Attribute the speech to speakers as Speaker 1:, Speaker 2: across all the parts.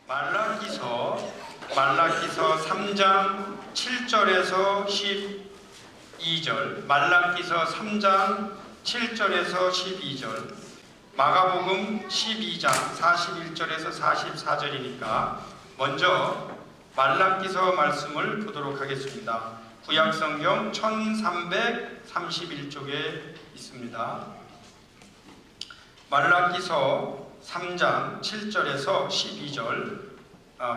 Speaker 1: 말라기서 3장 7절에서 12절, 말라기서 3장 7절에서 12절, 마가복음 12장 41절에서 44절이니까 먼저 말라기서 말씀을 보도록 하겠습니다. 구약성경 1331쪽에 있습니다. 말라기서 3장 7절에서 12절,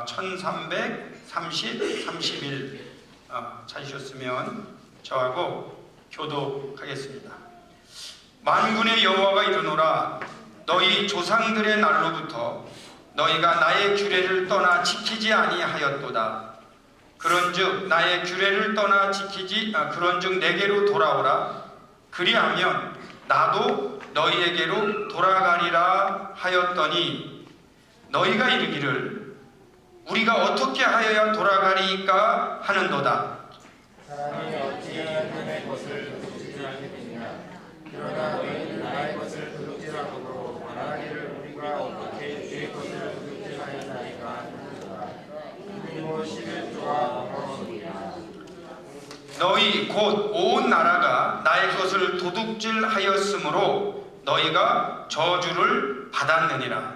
Speaker 1: 1330, 31 찾으셨으면 저하고 교독하겠습니다. 만군의 여호와가 이르노라. 너희 조상들의 날로부터 너희가 나의 규례를 떠나 지키지 아니하였도다. 그런즉 나의 규례를 떠나 그런즉 내게로 돌아오라. 그리하면 나도 너희에게로 돌아가리라 하였더니 너희가 이르기를 우리가 어떻게 하여야 돌아가리까 하는도다.
Speaker 2: 사람이 어찌하여 남의 것을 도둑질 하겠느냐. 그러나 너희는 나의 것을 도둑질하므로 말하기를 우리가 어떻게 주의 것을 도둑질하였나이까 하는도다. 그리고 11조와 넘어오니라.
Speaker 1: 너희 곧 온 나라가 나의 것을 도둑질하였으므로 너희가 저주를 받았느니라.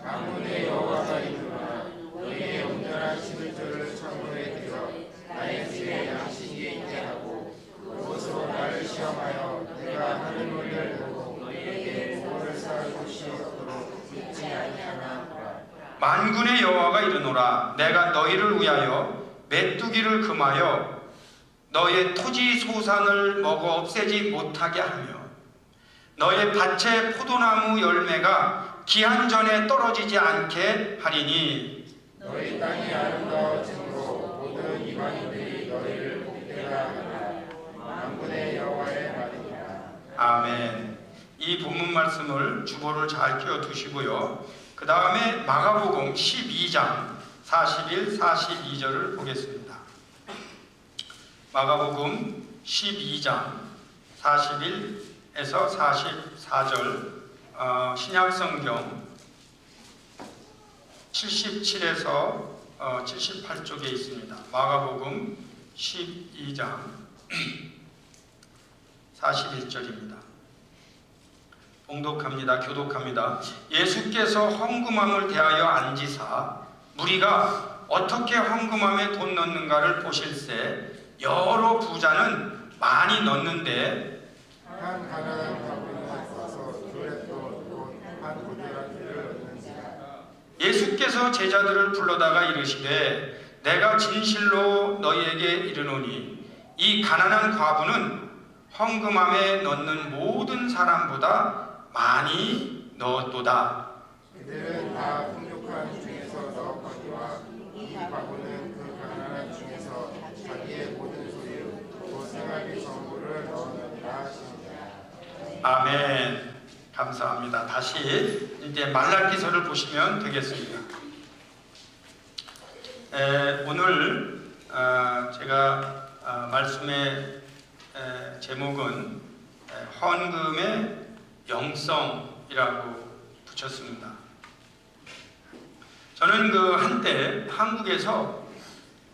Speaker 2: 만군의 여호와가 이르노라. 너희의 온전한 11조를 창고에 들여 나의 집에 양식이 있게 하고 그것으로 나를 시험하여 내가 하는 일을 보고 너희에게 보호를 쌓을 곳이 없도록 믿지 아니하나.
Speaker 1: 만군의 여호와가 이르노라. 내가 너희를 위하여 메뚜기를 금하여 너의 토지 소산을 먹어 없애지 못하게 하며 너의 밭의 포도나무 열매가 기한 전에 떨어지지 않게 하리니
Speaker 2: 너희 땅이 아름다워짐으로 모든 이방인들이 너희를 복되라 하라. 만군의 여호와의 말이니라.
Speaker 1: 아멘. 이 본문 말씀을 주보를 잘 끼워두시고요. 그 다음에 마가복음 12장 41, 42절을 보겠습니다. 마가복음 12장 41에서 44절, 신약성경 77에서 78쪽에 있습니다. 마가복음 12장 41절입니다. 봉독합니다. 교독합니다. 예수께서 헌금함을 대하여 앉으사 무리가 어떻게 헌금함에 돈 넣는가를 보실세 여러 부자는 많이 넣는데
Speaker 2: 한 가난한 가부는 와서 둘레또 돈한 구데라기를 얻는지라.
Speaker 1: 예수께서 제자들을 불러다가 이르시되 내가 진실로 너희에게 이르노니 이 가난한 과부는 헌금함에 넣는 모든 사람보다 많이 넣었도다.
Speaker 2: 그들은 다 풍족한 중에서 넣었거니와 이 과부는 그 가난한 중에서 자기의 모든 소유 곧 생활비 전부를 넣었느니라 하시니라.
Speaker 1: 아멘. 감사합니다. 다시 이제 말라기서를 보시면 되겠습니다. 오늘 제가 말씀의 제목은 헌금의 영성이라고 붙였습니다. 저는 그 한때 한국에서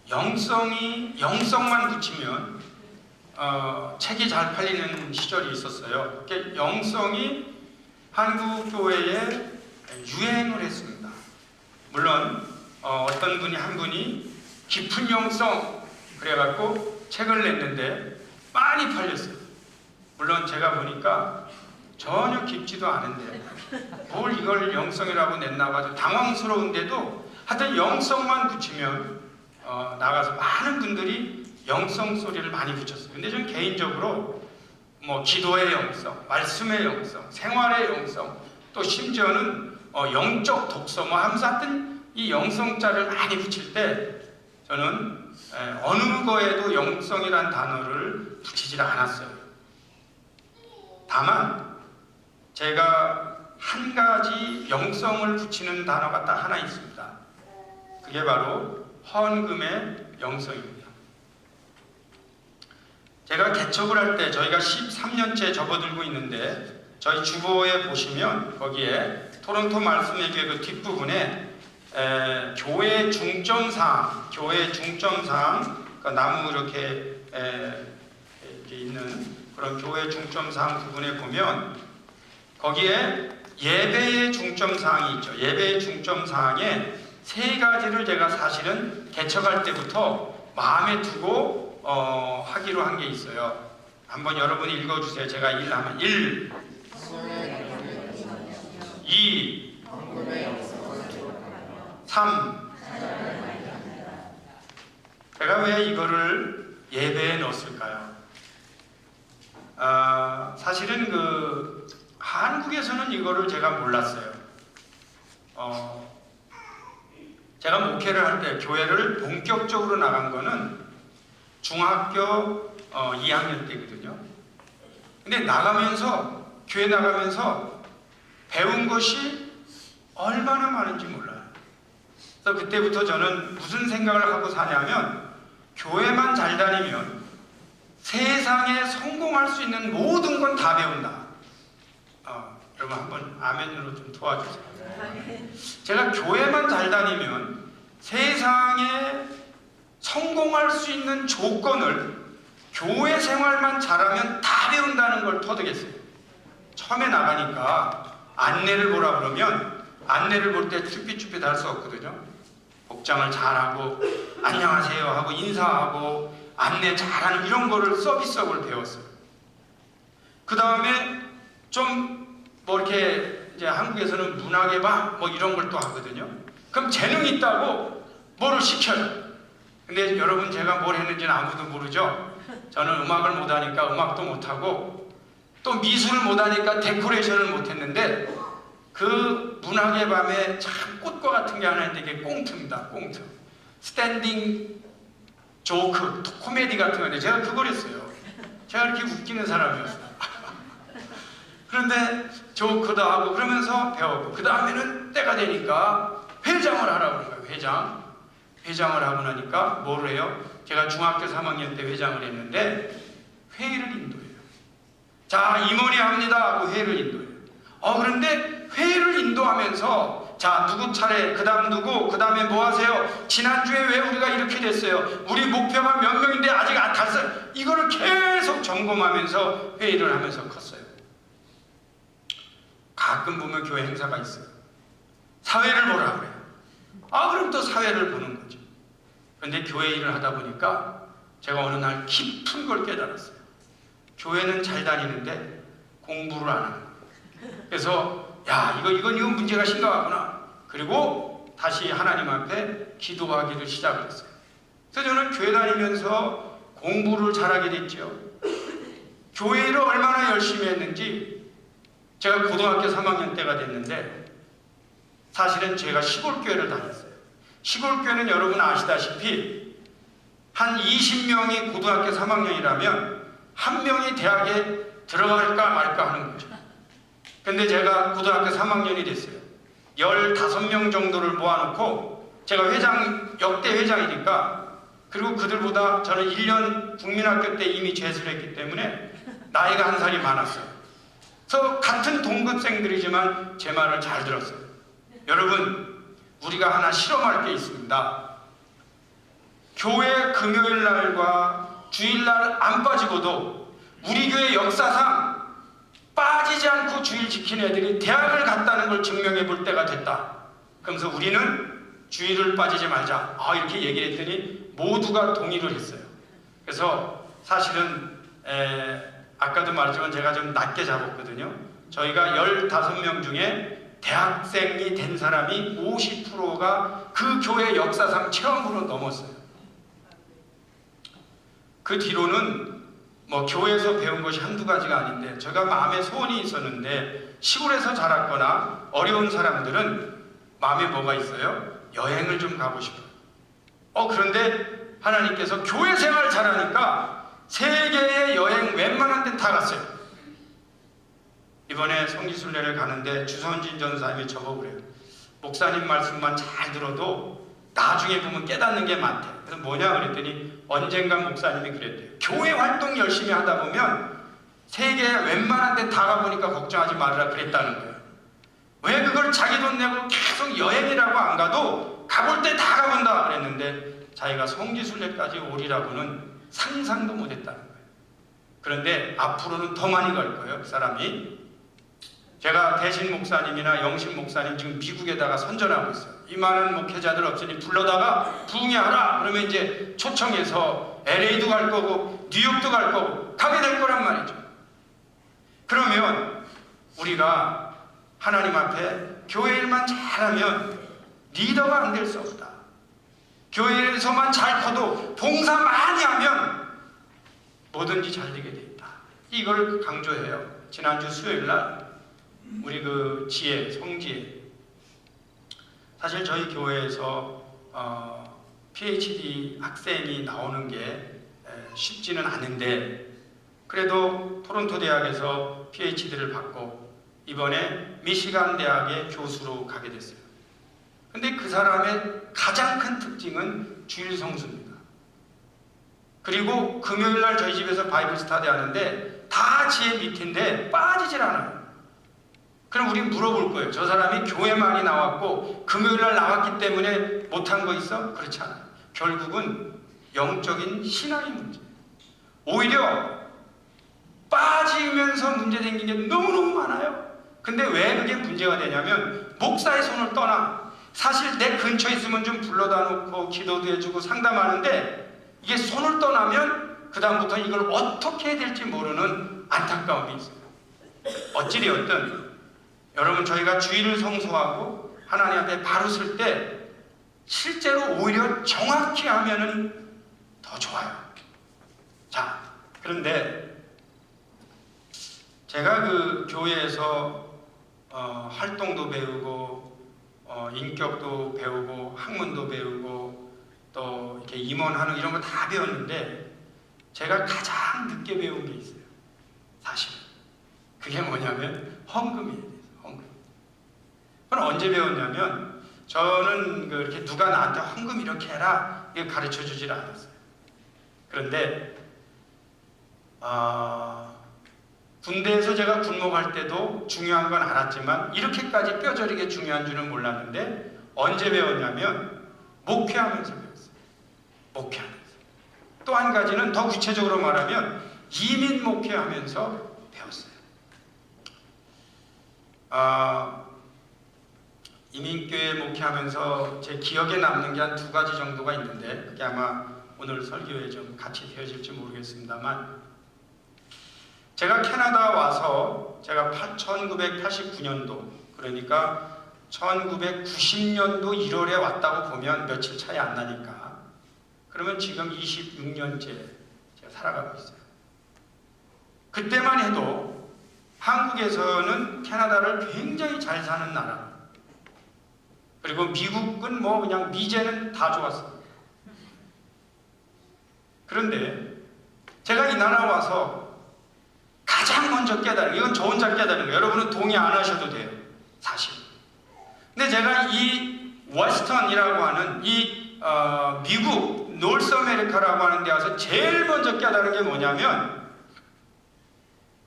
Speaker 1: 영성만 붙이면 책이 잘 팔리는 시절이 있었어요. 영성이 한국 교회에 유행을 했습니다. 물론 어떤 분이 한 분이 깊은 영성 그래갖고 책을 냈는데 많이 팔렸어요. 물론 제가 보니까 전혀 깊지도 않은데 뭘 이걸 영성이라고 냈나 봐서 당황스러운데도 하여튼 영성만 붙이면 나가서 많은 분들이 영성 소리를 많이 붙였어요. 근데 저는 개인적으로 뭐 기도의 영성, 말씀의 영성, 생활의 영성, 또 심지어는 영적 독서 뭐 하면서 하여튼 이 영성자를 많이 붙일 때 저는 어느 거에도 영성이란 단어를 붙이질 않았어요. 다만 제가 한 가지 영성을 붙이는 단어가 딱 하나 있습니다. 그게 바로 헌금의 영성입니다. 제가 개척을 할 때 저희가 13년째 접어들고 있는데 저희 주보에 보시면 거기에 토론토 말씀의 교회 그 뒷부분에 교회 중점사항, 그러니까 나무 이렇게 있는 그런 교회 중점사항 부분에 보면 거기에 예배의 중점사항이 있죠. 예배의 중점사항에 세 가지를 제가 사실은 개척할 때부터 마음에 두고 하기로 한 게 있어요. 한번 여러분이 읽어주세요. 제가 1 하면 1, 2, 3. 제가 왜 이거를 예배에 넣었을까요? 사실은 한국에서는 이거를 제가 몰랐어요. 제가 목회를 할 때 교회를 본격적으로 나간 거는 중학교 2학년 때거든요. 근데 교회 나가면서 배운 것이 얼마나 많은지 몰라요. 그래서 그때부터 저는 무슨 생각을 하고 사냐면 교회만 잘 다니면 세상에 성공할 수 있는 모든 건 다 배운다. 여러분 한번 아멘으로 좀 도와주세요. 제가 교회만 잘 다니면 세상에 성공할 수 있는 조건을 교회 생활만 잘하면 다 배운다는 걸 터득했어요. 처음에 나가니까 안내를 보라 그러면 안내를 볼 때 쭈삣쭈삣 할 수 없거든요. 복장을 잘하고 안녕하세요 하고 인사하고 안내 잘하는 이런 거를 서비스업을 배웠어요. 그 다음에 좀 이렇게 이제 한국에서는 문화개방 이런 걸 또 하거든요. 그럼 재능이 있다고 뭐를 시켜요. 근데 여러분 제가 뭘 했는지는 아무도 모르죠. 저는 음악을 못하니까 음악도 못하고 또 미술을 못하니까 데코레이션을 못했는데 그 문학의 밤에 참 꽃과 같은 게 하나 있는데 이게 꽁트입니다. 꽁트. 스탠딩 조크, 코미디 같은 건데 제가 그걸 했어요. 제가 이렇게 웃기는 사람이었어요. 그런데 조크도 하고 그러면서 배웠고 그 다음에는 때가 되니까 회장을 하라고 그런 거예요. 회장을 하고 나니까 뭐를 해요? 제가 중학교 3학년 때 회장을 했는데 회의를 인도해요. 자, 임원이 합니다 하고 회의를 인도해요. 그런데 회의를 인도하면서 자, 누구 차례, 그 다음 누구, 그 다음에 뭐 하세요? 지난주에 왜 우리가 이렇게 됐어요? 우리 목표가 몇 명인데 아직 안 탔어요. 이거를 계속 점검하면서 회의를 하면서 컸어요. 가끔 보면 교회 행사가 있어요. 사회를 보라 그래요. 그럼 또 사회를 보는 거죠. 그런데 교회 일을 하다 보니까 제가 어느 날 깊은 걸 깨달았어요. 교회는 잘 다니는데 공부를 안 하는 거예요. 그래서 이건 문제가 심각하구나. 그리고 다시 하나님 앞에 기도하기를 시작을 했어요. 그래서 저는 교회 다니면서 공부를 잘하게 됐죠. 교회 일을 얼마나 열심히 했는지 제가 고등학교 3학년 때가 됐는데 사실은 제가 시골교회를 다녔어요. 시골교회는 여러분 아시다시피 한 20명이 고등학교 3학년이라면 한 명이 대학에 들어갈까 말까 하는 거죠. 근데 제가 고등학교 3학년이 됐어요. 15명 정도를 모아놓고 제가 역대 회장이니까 그리고 그들보다 저는 1년 국민학교 때 이미 재수를 했기 때문에 나이가 한 살이 많았어요. 그래서 같은 동급생들이지만 제 말을 잘 들었어요. 여러분, 우리가 하나 실험할 게 있습니다. 교회 금요일 날과 주일날 안 빠지고도 우리 교회 역사상 빠지지 않고 주일 지키는 애들이 대학을 갔다는 걸 증명해 볼 때가 됐다. 그러면서 우리는 주일을 빠지지 말자 이렇게 얘기를 했더니 모두가 동의를 했어요. 그래서 사실은 아까도 말했지만 제가 좀 낮게 잡았거든요. 저희가 15명 중에 대학생이 된 사람이 50%가 그 교회 역사상 처음으로 넘었어요. 그 뒤로는 교회에서 배운 것이 한두 가지가 아닌데 제가 마음에 소원이 있었는데 시골에서 자랐거나 어려운 사람들은 마음에 뭐가 있어요? 여행을 좀 가고 싶어요. 그런데 하나님께서 교회 생활 잘하니까 세계의 여행 웬만한 데 다 갔어요. 이번에 성지순례를 가는데 주선진 전사님이 저보고 그래요. 목사님 말씀만 잘 들어도 나중에 보면 깨닫는 게 많대. 그래서 뭐냐 그랬더니 언젠간 목사님이 그랬대요. 교회 활동 열심히 하다 보면 세계 웬만한 데 다 가보니까 걱정하지 말아라 그랬다는 거예요. 왜 그걸 자기 돈 내고 계속 여행이라고 안 가도 가볼 때 다 가본다 그랬는데 자기가 성지순례까지 오리라고는 상상도 못했다는 거예요. 그런데 앞으로는 더 많이 갈 거예요, 그 사람이. 제가 대신 목사님이나 영신 목사님 지금 미국에다가 선전하고 있어요. 이만한 목회자들 없으니 불러다가 부흥회하라. 그러면 이제 초청해서 LA도 갈 거고 뉴욕도 갈 거고 가게 될 거란 말이죠. 그러면 우리가 하나님 앞에 교회 일만 잘하면 리더가 안 될 수 없다. 교회에서만 잘 커도 봉사 많이 하면 뭐든지 잘 되게 돼 있다. 이걸 강조해요. 지난주 수요일 날 우리 그 지혜, 성지혜, 사실 저희 교회에서 PhD 학생이 나오는 게 쉽지는 않은데 그래도 토론토 대학에서 PhD를 받고 이번에 미시간 대학의 교수로 가게 됐어요. 근데 그 사람의 가장 큰 특징은 주일 성수입니다. 그리고 금요일 날 저희 집에서 바이블 스타디 하는데 다 지혜 밑인데 빠지질 않아요. 그럼 우리 물어볼 거예요. 저 사람이 교회 많이 나왔고 금요일 날 나왔기 때문에 못한 거 있어? 그렇지 않아요. 결국은 영적인 신앙의 문제. 오히려 빠지면서 문제 생긴 게 너무너무 많아요. 근데 왜 그게 문제가 되냐면 목사의 손을 떠나 사실 내 근처에 있으면 좀 불러다 놓고 기도도 해주고 상담하는데 이게 손을 떠나면 그 다음부터 이걸 어떻게 해야 될지 모르는 안타까움이 있어요. 어찌되었든 여러분 저희가 주일을 성수하고 하나님 앞에 바로 설 때 실제로 오히려 정확히 하면은 더 좋아요. 자, 그런데 제가 그 교회에서 활동도 배우고 인격도 배우고 학문도 배우고 또 이렇게 임원하는 이런 거 다 배웠는데 제가 가장 늦게 배운 게 있어요. 사실 그게 뭐냐면 헌금이에요. 헌금. 그건 언제 배웠냐면 저는 이렇게 누가 나한테 헌금 이렇게 해라 이게 가르쳐 주질 않았어요. 그런데 군대에서 제가 군목할 때도 중요한 건 알았지만 이렇게까지 뼈저리게 중요한 줄은 몰랐는데 언제 배웠냐면 목회하면서 배웠어요. 목회하면서. 또 한 가지는 더 구체적으로 말하면 이민 목회하면서 배웠어요. 이민교회 목회하면서 제 기억에 남는 게 한 2가지 정도가 있는데 그게 아마 오늘 설교에 좀 같이 되어질지 모르겠습니다만 제가 캐나다 와서 제가 1989년도 그러니까 1990년도 1월에 왔다고 보면 며칠 차이 안 나니까 그러면 지금 26년째 제가 살아가고 있어요. 그때만 해도 한국에서는 캐나다를 굉장히 잘 사는 나라 그리고 미국은 뭐 그냥 미제는 다 좋았어요. 그런데 제가 이 나라 와서 가장 먼저 깨달은 이건 저 혼자 깨달은 거예요. 여러분은 동의 안 하셔도 돼요. 사실. 근데 제가 이 워스턴이라고 하는 이 미국 노스 아메리카라고 하는 데 와서 제일 먼저 깨달은 게 뭐냐면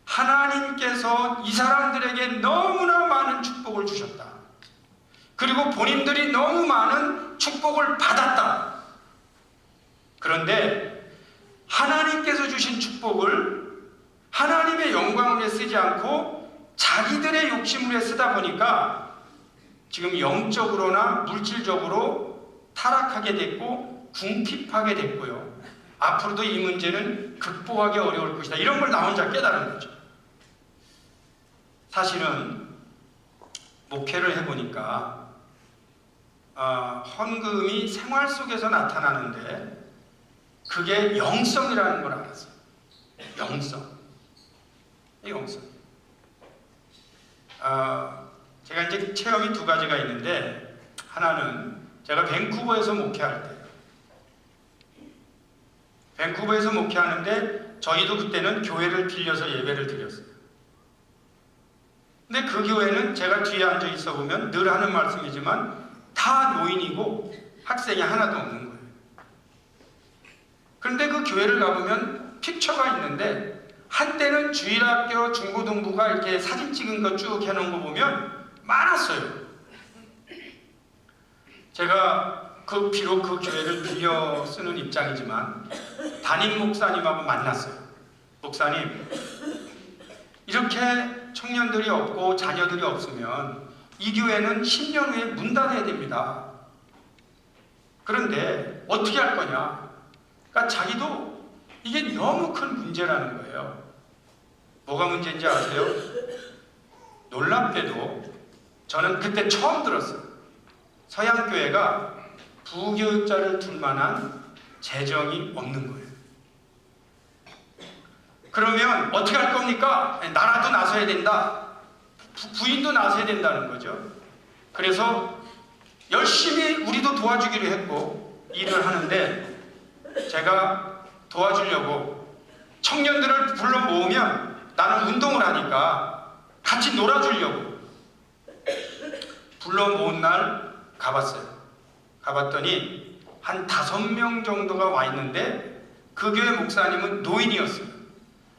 Speaker 1: 하나님께서 이 사람들에게 너무나 많은 축복을 주셨다. 그리고 본인들이 너무 많은 축복을 받았다. 그런데 하나님께서 주신 축복을 하나님의 영광을 위해 쓰지 않고 자기들의 욕심을 위해 쓰다 보니까 지금 영적으로나 물질적으로 타락하게 됐고 궁핍하게 됐고요. 앞으로도 이 문제는 극복하기 어려울 것이다. 이런 걸 나 혼자 깨달은 거죠. 사실은 목회를 해보니까 헌금이 생활 속에서 나타나는데 그게 영성이라는 걸 알았어요. 영성. 영성. 제가 이제 체험이 2가지가 있는데 하나는 제가 밴쿠버에서 목회할 때 밴쿠버에서 목회하는데 저희도 그때는 교회를 빌려서 예배를 드렸어요. 근데 그 교회는 제가 뒤에 앉아 있어 보면 늘 하는 말씀이지만 다 노인이고 학생이 하나도 없는 거예요. 그런데 그 교회를 가보면 픽처가 있는데 한때는 주일학교 중고등부가 이렇게 사진 찍은 거 쭉 해놓은 거 보면 많았어요. 제가 비록 그 교회를 빌려 쓰는 입장이지만 담임 목사님하고 만났어요. 목사님, 이렇게 청년들이 없고 자녀들이 없으면 이 교회는 10년 후에 문 닫아야 됩니다. 그런데 어떻게 할 거냐? 그러니까 자기도 이게 너무 큰 문제라는 거예요. 뭐가 문제인지 아세요? 놀랍게도 저는 그때 처음 들었어요. 서양교회가 부교육자를 둘 만한 재정이 없는 거예요. 그러면 어떻게 할 겁니까? 나라도 나서야 된다. 부인도 나서야 된다는 거죠. 그래서 열심히 우리도 도와주기로 했고 일을 하는데, 제가 도와주려고 청년들을 불러 모으면 나는 운동을 하니까 같이 놀아주려고 불러 모은 날 가봤어요. 가봤더니 한 5명 정도가 와 있는데 그 교회 목사님은 노인이었어요.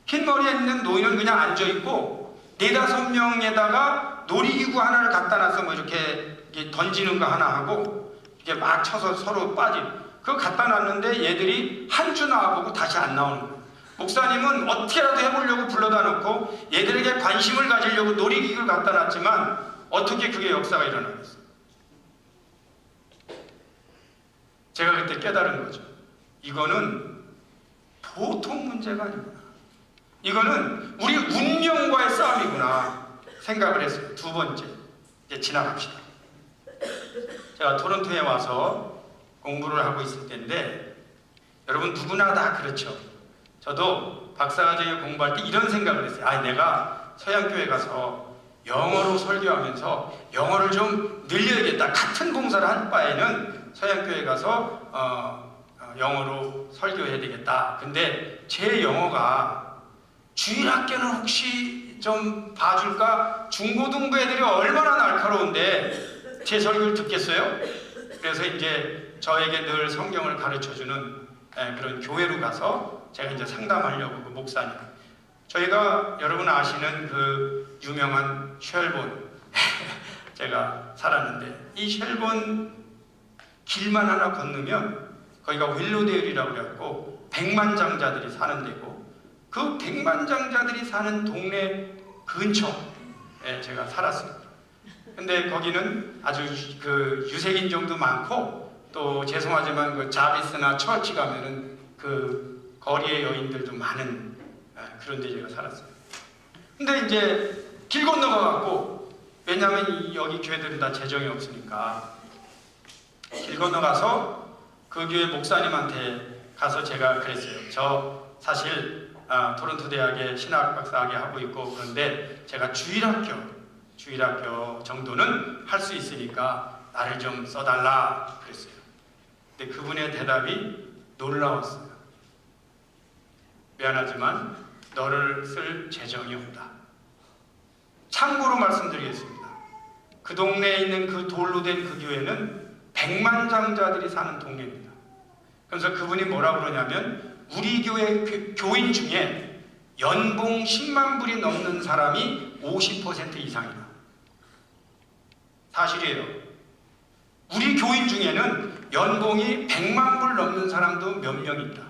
Speaker 1: 흰 머리에 있는 노인은 그냥 앉아있고 4-5명에다가 놀이기구 하나를 갖다 놔서 뭐 이렇게 던지는 거 하나 하고 이게 막 쳐서 서로 그거 갖다 놨는데 얘들이 한 주 나와보고 다시 안 나오는 거예요. 목사님은 어떻게라도 해보려고 불러다 놓고 얘들에게 관심을 가지려고 놀이기구를 갖다 놨지만 어떻게 그게 역사가 일어나겠어요? 제가 그때 깨달은 거죠. 이거는 보통 문제가 아니구나. 이거는 우리 운명과의 싸움이구나 생각을 했어요. 두 번째, 이제 지나갑시다. 제가 토론토에 와서 공부를 하고 있을 때인데, 여러분 누구나 다 그렇죠. 저도 박사과정에 공부할 때 이런 생각을 했어요. 내가 서양교회 가서 영어로 설교하면서 영어를 좀 늘려야겠다. 같은 봉사를 할 바에는 서양교회 가서 영어로 설교해야 되겠다. 근데 제 영어가 주일학교는 혹시 좀 봐줄까? 중고등부 애들이 얼마나 날카로운데 제 설교를 듣겠어요? 그래서 이제 저에게 늘 성경을 가르쳐주는 그런 교회로 가서 제가 이제 상담하려고, 그 목사님, 저희가 여러분 아시는 그 유명한 쉘본 제가 살았는데, 이 쉘본 길만 하나 건너면 거기가 윌로데일이라고 그래갖고 백만장자들이 사는 데고, 그 백만장자들이 사는 동네 근처에 제가 살았습니다. 근데 거기는 아주 그 유색인종도 많고, 또 죄송하지만 그 자비스나 처치 가면은 그 거리의 여인들도 많은 그런 데 제가 살았어요. 근데 이제 길 건너가갖고, 왜냐하면 여기 교회들은 다 재정이 없으니까 길 건너가서 그 교회 목사님한테 가서 제가 그랬어요. 저 사실 토론토 대학에 신학 박사학위 하고 있고 그런데 제가 주일학교 정도는 할 수 있으니까 나를 좀 써달라 그랬어요. 근데 그분의 대답이 놀라웠어요. 미안하지만 너를 쓸 재정이 없다. 참고로 말씀드리겠습니다. 그 동네에 있는 그 돌로 된 그 교회는 백만장자들이 사는 동네입니다. 그래서 그분이 뭐라 그러냐면, 우리 교회 교인 중에 연봉 10만 불이 넘는 사람이 50% 이상이다. 사실이에요. 우리 교인 중에는 연봉이 100만 불 넘는 사람도 몇 명 있다.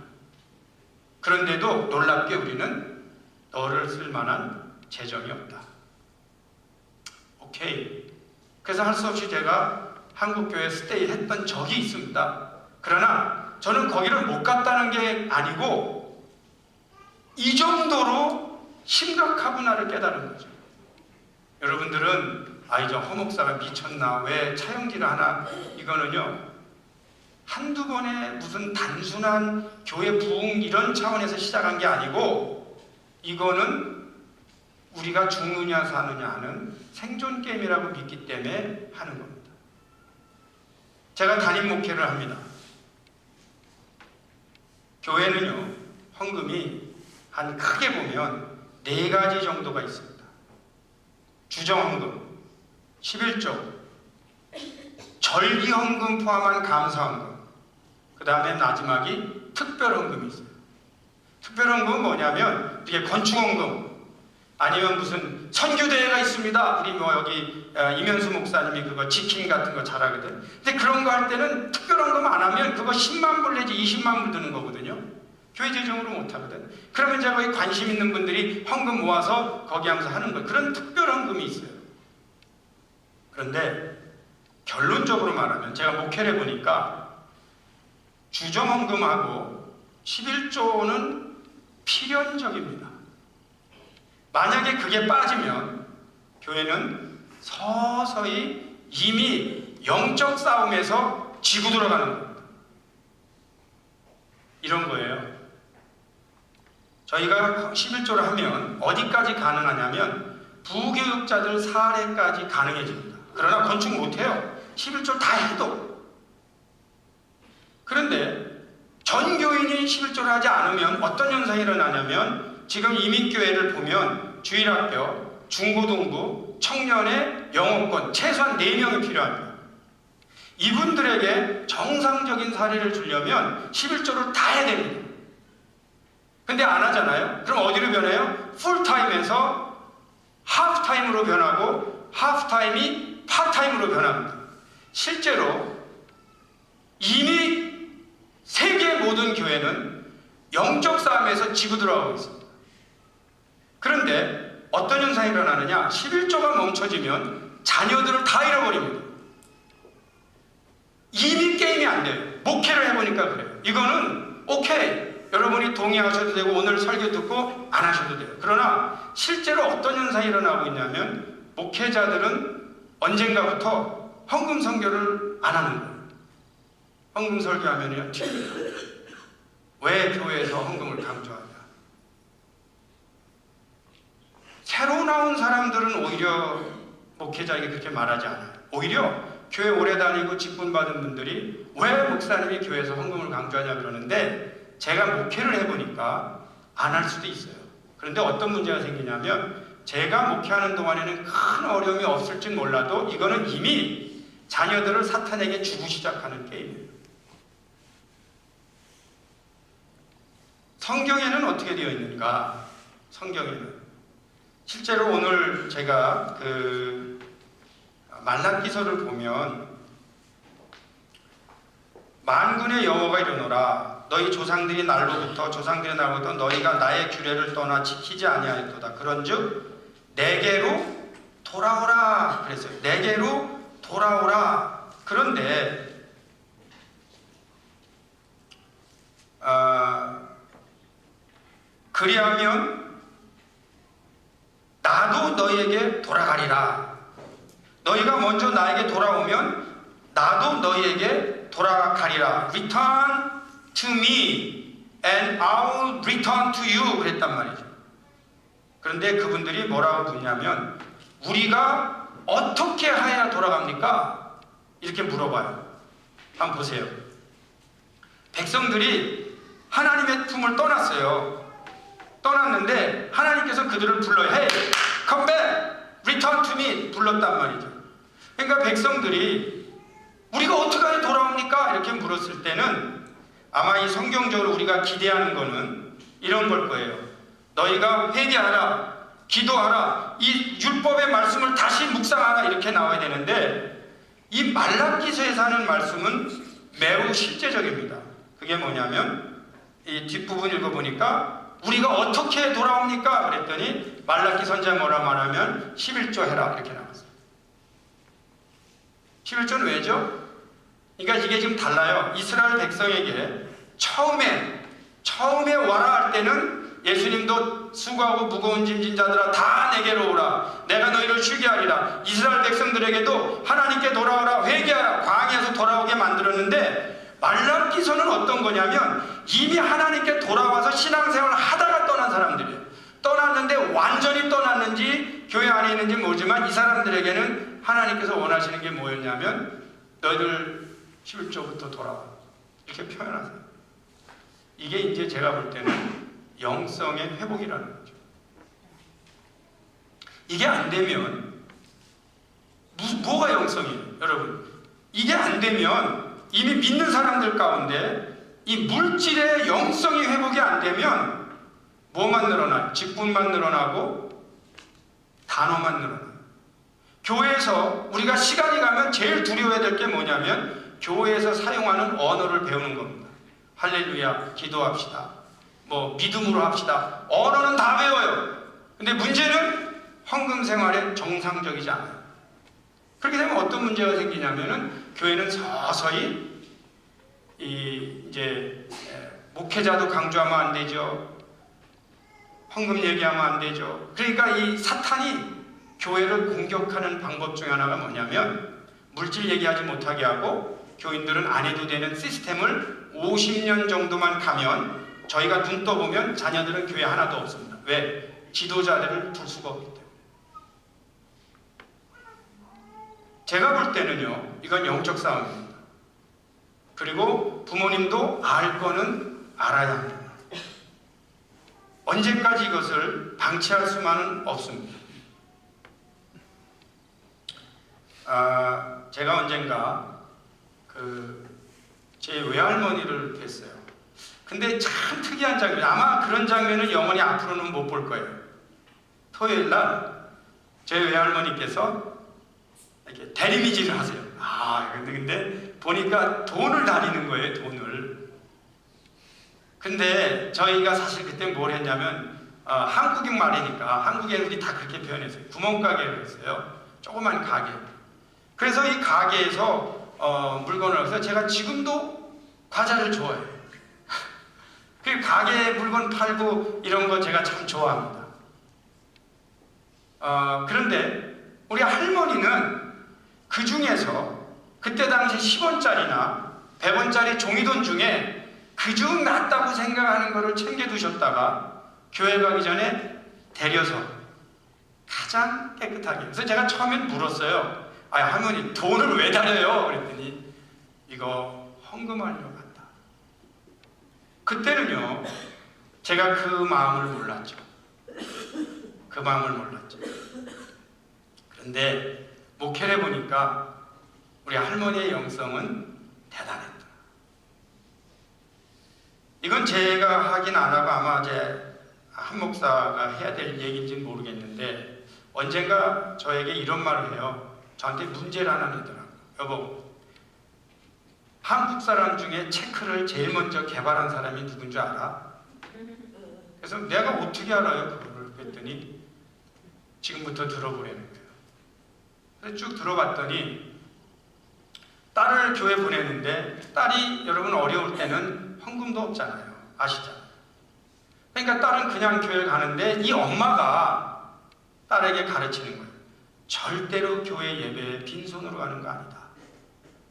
Speaker 1: 그런데도 놀랍게 우리는 너를 쓸 만한 재정이 없다. 오케이. 그래서 할 수 없이 제가 한국교회에 스테이 했던 적이 있습니다. 그러나 저는 거기를 못 갔다는 게 아니고, 이 정도로 심각하구나를 깨달은 거죠. 여러분들은 저 허목사가 미쳤나, 왜 차용기를 하나, 이거는요 한두 번의 무슨 단순한 교회 부흥 이런 차원에서 시작한 게 아니고, 이거는 우리가 죽느냐 사느냐 하는 생존 게임이라고 믿기 때문에 하는 겁니다. 제가 담임 목회를 합니다. 교회는요 헌금이 한 크게 보면 4가지 정도가 있습니다. 주정헌금, 11조, 절기헌금 포함한 감사헌금, 그 다음에 마지막이 특별헌금이 있어요. 특별헌금은 뭐냐면, 이게 건축헌금, 아니면 무슨 선교대회가 있습니다. 우리 뭐 여기 이면수 목사님이 그거 지킴 같은 거 잘하거든. 근데 그런 거 할 때는 특별한 거만 안 하면 그거 10만 불 내지 20만 불 드는 거거든요. 교회 재정으로 못 하거든. 그러면 이제 거기 관심 있는 분들이 헌금 모아서 거기 하면서 하는 거예요. 그런 특별 헌금이 있어요. 그런데 결론적으로 말하면 제가 목회를 해보니까 주정 헌금하고 11조는 필연적입니다. 만약에 그게 빠지면 교회는 서서히 이미 영적 싸움에서 지고 들어가는 겁니다. 이런 거예요. 저희가 11조를 하면 어디까지 가능하냐면 부교육자들 사례까지 가능해집니다. 그러나 건축 못해요. 11조 다 해도. 그런데 전 교인이 11조를 하지 않으면 어떤 현상이 일어나냐면 지금 이민교회를 보면 주일학교, 중고등부, 청년의 영어권 최소한 4명이 필요합니다. 이분들에게 정상적인 사례를 주려면 11조를 다 해야 됩니다. 근데 안 하잖아요. 그럼 어디로 변해요? 풀타임에서 하프타임으로 변하고 하프타임이 파타임으로 변합니다. 실제로 이미 세계 모든 교회는 영적 싸움에서 지고 들어가고 있습니다. 그런데 어떤 현상이 일어나느냐? 11조가 멈춰지면 자녀들을 다 잃어버립니다. 이미 게임이 안 돼요. 목회를 해보니까 그래요. 이거는 오케이, 여러분이 동의하셔도 되고 오늘 설교 듣고 안 하셔도 돼요. 그러나 실제로 어떤 현상이 일어나고 있냐면 목회자들은 언젠가부터 헌금 선교를 안 하는 거예요. 헌금 설교하면요 튕겨요. 왜 교회에서 헌금을 강조하냐? 새로 나온 사람들은 오히려 목회자에게 그렇게 말하지 않아요. 오히려 교회 오래 다니고 직분 받은 분들이 왜 목사님이 교회에서 헌금을 강조하냐 그러는데 제가 목회를 해보니까 안 할 수도 있어요. 그런데 어떤 문제가 생기냐면 제가 목회하는 동안에는 큰 어려움이 없을지 몰라도 이거는 이미 자녀들을 사탄에게 주고 시작하는 게임이에요. 성경에는 어떻게 되어 있는가? 성경에는 실제로 오늘 제가 그 말라기서를 보면 만군의 여호와가 이르노라 너희 조상들이 날로부터 너희가 나의 규례를 떠나 지키지 아니하였도다. 그런즉 내게로 돌아오라 그랬어요. 내게로 돌아오라. 그런데 그리하면 나도 너희에게 돌아가리라. 너희가 먼저 나에게 돌아오면 나도 너희에게 돌아가리라. Return to me and I'll return to you 그랬단 말이죠. 그런데 그분들이 뭐라고 묻냐면 우리가 어떻게 해야 돌아갑니까? 이렇게 물어봐요. 한번 보세요. 백성들이 하나님의 품을 떠났어요. 떠났는데 하나님께서 그들을 불러요. Hey, come back, return to me 불렀단 말이죠. 그러니까 백성들이 우리가 어떻게 하여 돌아옵니까? 이렇게 물었을 때는 아마 이 성경적으로 우리가 기대하는 거는 이런 걸 거예요. 너희가 회개하라, 기도하라, 이 율법의 말씀을 다시 묵상하라 이렇게 나와야 되는데 이 말라기서에서 하는 말씀은 매우 실제적입니다. 그게 뭐냐면 이 뒷부분 읽어보니까 우리가 어떻게 돌아옵니까? 그랬더니 말라기 선지자 뭐라 말하면 11조 해라 이렇게 나왔어요. 11조는 왜죠? 그러니까 이게 지금 달라요. 이스라엘 백성에게 처음에 와라 할 때는 예수님도 수고하고 무거운 짐진 자들아 다 내게로 오라. 내가 너희를 쉬게 하리라. 이스라엘 백성들에게도 하나님께 돌아오라, 회개하라, 광야에서 돌아오게 만들었는데 말라기서는 어떤 거냐면 이미 하나님께 돌아와서 신앙생활을 하다가 떠난 사람들이에요. 떠났는데 완전히 떠났는지 교회 안에 있는지 모르지만 이 사람들에게는 하나님께서 원하시는 게 뭐였냐면 너희들 11조부터 돌아와 이렇게 표현하세요. 이게 이제 제가 볼 때는 영성의 회복이라는 거죠. 이게 안 되면 뭐가 영성이에요? 여러분 이게 안 되면 이미 믿는 사람들 가운데 이 물질의 영성이 회복이 안 되면 뭐만 늘어나요? 직분만 늘어나고 단어만 늘어나요. 교회에서 우리가 시간이 가면 제일 두려워해야 될 게 뭐냐면 교회에서 사용하는 언어를 배우는 겁니다. 할렐루야, 기도합시다. 뭐 믿음으로 합시다. 언어는 다 배워요. 근데 문제는 헌금 생활에 정상적이지 않아요. 그렇게 되면 어떤 문제가 생기냐면은 교회는 서서히 이제 목회자도 강조하면 안 되죠. 헌금 얘기하면 안 되죠. 그러니까 이 사탄이 교회를 공격하는 방법 중에 하나가 뭐냐면 물질 얘기하지 못하게 하고 교인들은 안 해도 되는 시스템을 50년 정도만 가면 저희가 눈 떠보면 자녀들은 교회 하나도 없습니다. 왜? 지도자들을 둘 수가 없기 때문에. 제가 볼 때는요, 이건 영적 싸움입니다. 그리고 부모님도 알 거는 알아야 합니다. 언제까지 이것을 방치할 수만은 없습니다. 제가 언젠가 제 외할머니를 뵀어요. 근데 참 특이한 장면, 아마 그런 장면을 영원히 앞으로는 못 볼 거예요. 토요일 날 제 외할머니께서 이렇게 대리미질을 하세요. 근데 보니까 돈을 다리는 거예요, 돈을. 근데 저희가 사실 그때 뭘 했냐면 한국인 말이니까 한국 애들이 다 그렇게 표현했어요. 구멍가게를 했어요. 조그만 가게. 그래서 이 가게에서 물건을 해서 제가 지금도 과자를 좋아해요. 그 가게에 물건 팔고 이런 거 제가 참 좋아합니다. 그런데 우리 할머니는 그 중에서 그때 당시 10원짜리나 100원짜리 종이돈 중에 그중 낫다고 생각하는 거를 챙겨두셨다가 교회 가기 전에 데려서 가장 깨끗하게. 그래서 제가 처음엔 물었어요. 할머니 돈을 왜 다려요? 그랬더니 이거 헌금하려고 한다. 그때는요 제가 그 마음을 몰랐죠. 그 마음을 몰랐죠. 그런데 목회를 해보니까 우리 할머니의 영성은 대단했다. 이건 제가 하긴 안 하고 아마 한 목사가 해야 될 얘기인지는 모르겠는데 언젠가 저에게 이런 말을 해요. 저한테 문제를 하나 내더라고요. 여보, 한국 사람 중에 체크를 제일 먼저 개발한 사람이 누군 줄 알아? 그래서 내가 어떻게 알아요? 그거를 그랬더니 지금부터 들어보라는 거예요. 그래서 쭉 들어봤더니 딸을 교회 보내는데 딸이 여러분 어려울 때는 헌금도 없잖아요. 아시잖아요. 그러니까 딸은 그냥 교회 가는데 이 엄마가 딸에게 가르치는 거예요. 절대로 교회 예배에 빈손으로 가는 거 아니다.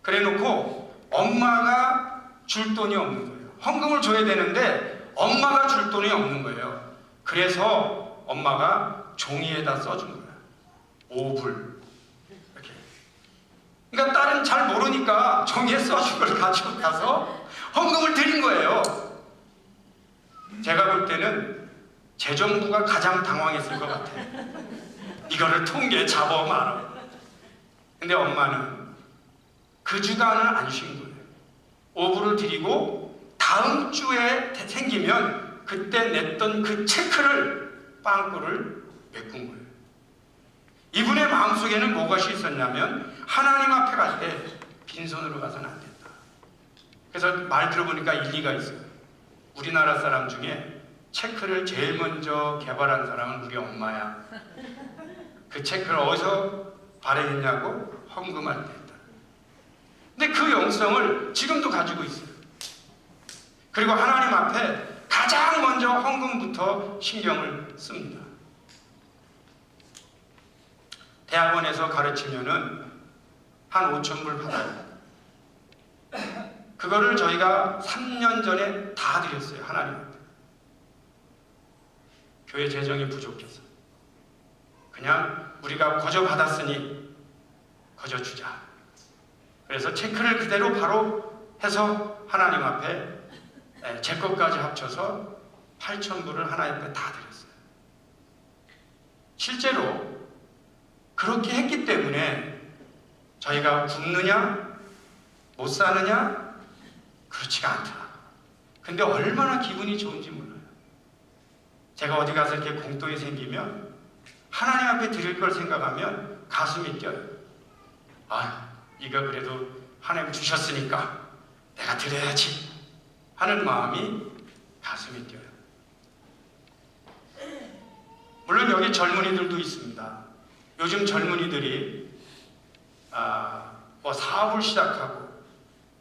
Speaker 1: 그래놓고 엄마가 줄 돈이 없는 거예요. 헌금을 줘야 되는데 엄마가 줄 돈이 없는 거예요. 그래서 엄마가 종이에다 써준 거예요. 5불 이렇게. 그러니까 딸은 잘 모르니까 종이에 써준 걸 가지고 가서 헌금을 드린 거예요. 제가 볼 때는 재정부가 가장 당황했을 것 같아요. 이거를 통계에 잡아 말아. 근데 엄마는 그 주간을 안 쉰 거예요. 5불을 드리고 다음 주에 생기면 그때 냈던 그 체크를 빵꾸를 메꾼 거예요. 이분의 마음속에는 무엇이 있었냐면 하나님 앞에 갈 때 빈손으로 가서는 안 된다. 그래서 말 들어보니까 일리가 있어요. 우리나라 사람 중에 체크를 제일 먼저 개발한 사람은 우리 엄마야. 그 체크를 어디서 발행했냐고? 헌금할 때 했다. 근데 그 영성을 지금도 가지고 있어요. 그리고 하나님 앞에 가장 먼저 헌금부터 신경을 씁니다. 대학원에서 가르치면은 한 5,000불 받아요. 그거를 저희가 3년 전에 다 드렸어요. 하나님한테. 교회 재정이 부족해서. 그냥 우리가 거저 받았으니 거저 주자. 그래서 체크를 그대로 바로 해서 하나님 앞에 제 것까지 합쳐서 8,000불을 하나님 앞에 다 드렸어요. 실제로 그렇게 했기 때문에 저희가 굶느냐 못 사느냐 그렇지가 않더라. 근데 얼마나 기분이 좋은지 몰라요. 제가 어디 가서 이렇게 공돈이 생기면 하나님 앞에 드릴 걸 생각하면 가슴이 뛰어요. 아, 이거 그래도 하나님 주셨으니까 내가 드려야지 하는 마음이 가슴이 뛰어요. 물론 여기 젊은이들도 있습니다. 요즘 젊은이들이 뭐 사업을 시작하고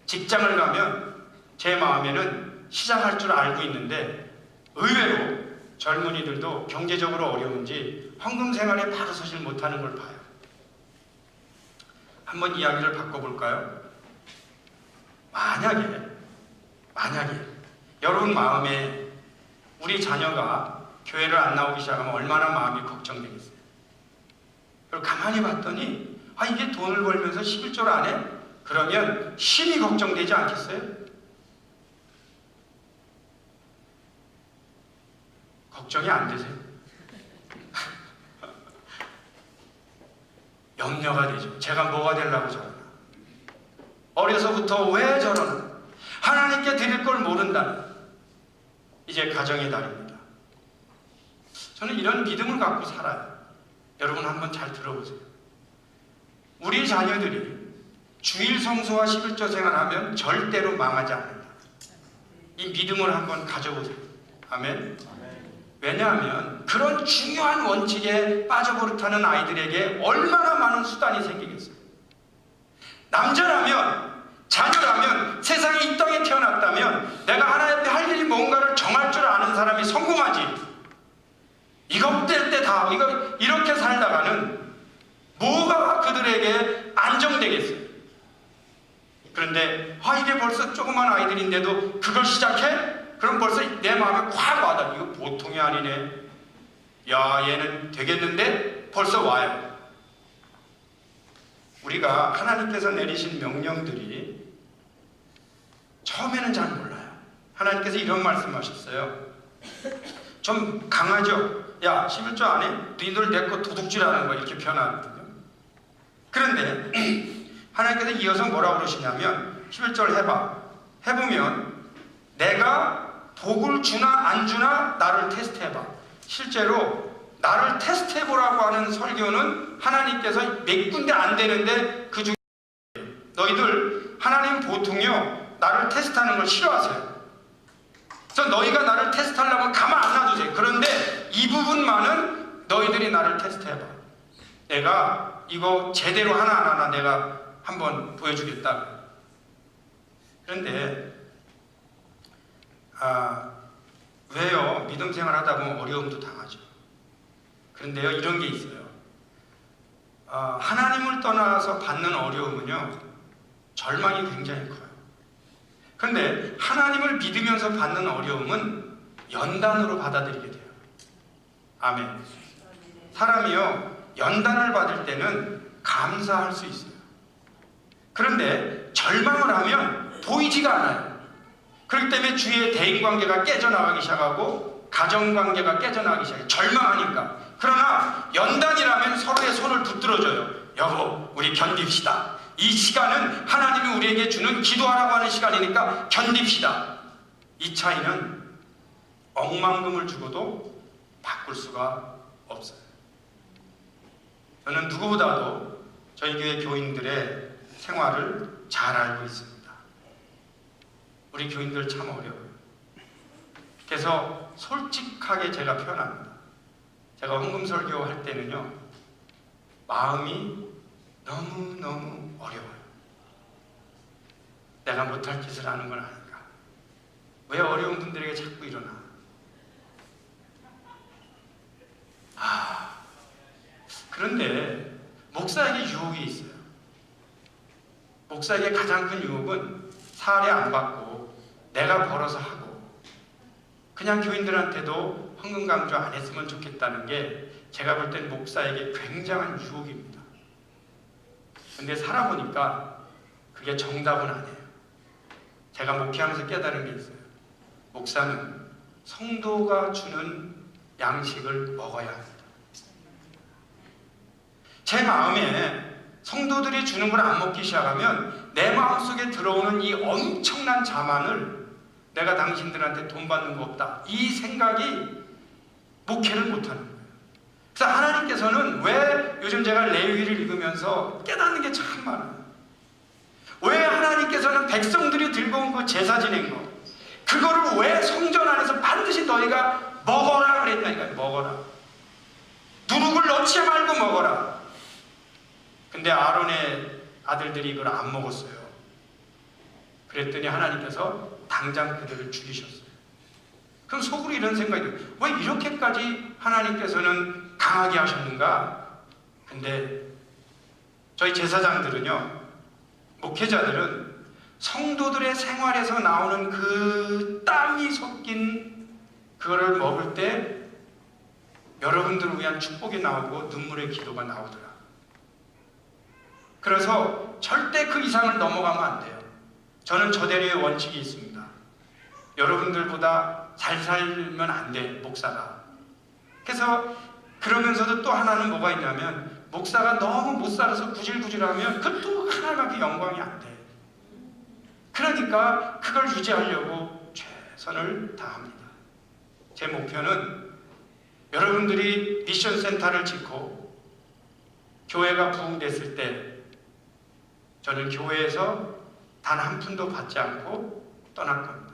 Speaker 1: 직장을 가면 제 마음에는 시작할 줄 알고 있는데 의외로 젊은이들도 경제적으로 어려운지 헌금 생활에 바로 서질 못하는 걸 봐요. 한번 이야기를 바꿔볼까요? 만약에 여러분 마음에 우리 자녀가 교회를 안 나오기 시작하면 얼마나 마음이 걱정되겠어요. 그리고 가만히 봤더니 이게 돈을 벌면서 11조를 안 해? 그러면 심히 걱정되지 않겠어요? 걱정이 안 되세요? 염려가 되죠. 제가 뭐가 되려고 저러나? 어려서부터 왜 저러나? 하나님께 드릴 걸 모른다. 이제 가정의 달입니다. 저는 이런 믿음을 갖고 살아요. 여러분 한번 잘 들어보세요. 우리 자녀들이 주일 성수와 11조 생활하면 절대로 망하지 않는다. 이 믿음을 한번 가져보세요. 아멘. 왜냐하면 그런 중요한 원칙에 빠져버릇하는 아이들에게 얼마나 많은 수단이 생기겠어요. 남자라면, 자녀라면, 세상에 이 땅에 태어났다면 내가 하나님 앞에 할 일이 뭔가를 정할 줄 아는 사람이 성공하지. 이거 뗄 때 다 이렇게 살다가는 뭐가 그들에게 안정되겠어요. 그런데 이게 벌써 조그만 아이들인데도 그걸 시작해? 그럼 벌써 내 마음에 확 와닿아. 이거 보통이 아니네. 야, 얘는 되겠는데? 벌써 와요. 우리가 하나님께서 내리신 명령들이 처음에는 잘 몰라요. 하나님께서 이런 말씀하셨어요. 좀 강하죠? 야, 11조 안 해? 너희들 내 거 도둑질하는 거 이렇게 표현하거든요. 그런데 하나님께서 이어서 뭐라고 그러시냐면 11조를 해봐. 해보면 내가 복을 주나 안 주나 나를 테스트해봐. 실제로 나를 테스트해보라고 하는 설교는 하나님께서 몇 군데 안 되는데 그 중에 너희들 하나님 보통요 나를 테스트하는 걸 싫어하세요. 그래서 너희가 나를 테스트하려면 가만 안 놔두세요. 그런데 이 부분만은 너희들이 나를 테스트해봐. 내가 이거 제대로 하나하나 내가 한번 보여주겠다. 그런데 왜요? 믿음 생활 하다 보면 어려움도 당하죠. 그런데요, 이런 게 있어요. 하나님을 떠나서 받는 어려움은요, 절망이 굉장히 커요. 그런데 하나님을 믿으면서 받는 어려움은 연단으로 받아들이게 돼요. 아멘. 사람이요, 연단을 받을 때는 감사할 수 있어요. 그런데 절망을 하면 보이지가 않아요. 그렇기 때문에 주위의 대인관계가 깨져나가기 시작하고 가정관계가 깨져나가기 시작해요. 절망하니까. 그러나 연단이라면 서로의 손을 붙들어줘요. 여보, 우리 견딥시다. 이 시간은 하나님이 우리에게 주는 기도하라고 하는 시간이니까 견딥시다. 이 차이는 억만금을 주고도 바꿀 수가 없어요. 저는 누구보다도 저희 교회 교인들의 생활을 잘 알고 있습니다. 우리 교인들 참 어려워요. 그래서 솔직하게 제가 표현합니다. 제가 헌금 설교할 때는요, 마음이 너무너무 어려워요. 내가 못할 짓을 하는 건 아닌가? 왜 어려운 분들에게 자꾸 일어나? 그런데 목사에게 유혹이 있어요. 목사에게 가장 큰 유혹은 사례 안 받고 내가 벌어서 하고 그냥 교인들한테도 헌금 강조 안 했으면 좋겠다는 게 제가 볼 땐 목사에게 굉장한 유혹입니다. 근데 살아보니까 그게 정답은 아니에요. 제가 목회하면서 깨달은 게 있어요. 목사는 성도가 주는 양식을 먹어야 합니다. 제 마음에 성도들이 주는 걸 안 먹기 시작하면 내 마음속에 들어오는 이 엄청난 자만을 내가 당신들한테 돈 받는 거 없다, 이 생각이 목회를 못하는 거예요. 그래서 하나님께서는 왜 요즘 제가 레위기를 읽으면서 깨닫는 게 참 많아요. 왜 하나님께서는 백성들이 들고 온 그 제사 지낸 거, 그거를 왜 성전 안에서 반드시 너희가 먹어라 그랬다니까요. 먹어라. 누룩을 넣지 말고 먹어라. 근데 아론의 아들들이 이걸 안 먹었어요. 그랬더니 하나님께서 당장 그들을 죽이셨어요. 그럼 속으로 이런 생각이 들어요. 왜 이렇게까지 하나님께서는 강하게 하셨는가? 근데 저희 제사장들은요, 목회자들은 성도들의 생활에서 나오는 그 땀이 섞인 그거를 먹을 때 여러분들을 위한 축복이 나오고 눈물의 기도가 나오더라. 그래서 절대 그 이상을 넘어가면 안 돼요. 저는 저대로의 원칙이 있습니다. 여러분들보다 잘 살면 안 돼, 목사가. 그래서 그러면서도 또 하나는 뭐가 있냐면, 목사가 너무 못 살아서 구질구질하면 그것도 하나님께 영광이 안 돼. 그러니까 그걸 유지하려고 최선을 다합니다. 제 목표는 여러분들이 미션 센터를 짓고 교회가 부흥됐을 때 저는 교회에서 단 한 푼도 받지 않고 떠날 겁니다.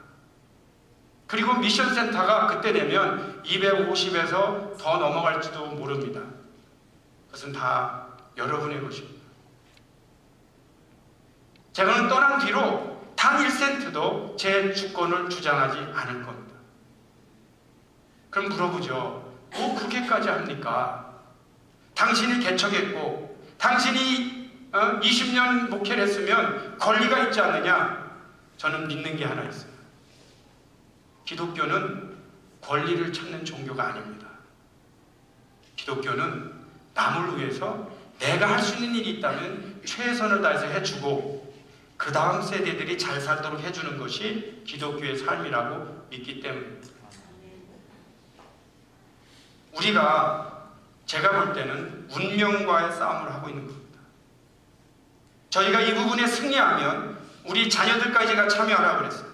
Speaker 1: 그리고 미션 센터가 그때 되면 250에서 더 넘어갈지도 모릅니다. 그것은 다 여러분의 것입니다. 제가는 떠난 뒤로 단 1센트도 제 주권을 주장하지 않을 겁니다. 그럼 물어보죠. 뭐 그렇게까지 합니까? 당신이 개척했고 당신이 20년 목회를 했으면 권리가 있지 않느냐? 저는 믿는 게 하나 있어요. 기독교는 권리를 찾는 종교가 아닙니다. 기독교는 남을 위해서 내가 할 수 있는 일이 있다면 최선을 다해서 해주고 그 다음 세대들이 잘 살도록 해주는 것이 기독교의 삶이라고 믿기 때문입니다. 우리가 제가 볼 때는 운명과의 싸움을 하고 있는 겁니다. 저희가 이 부분에 승리하면 우리 자녀들까지가 참여하라고 그랬어요.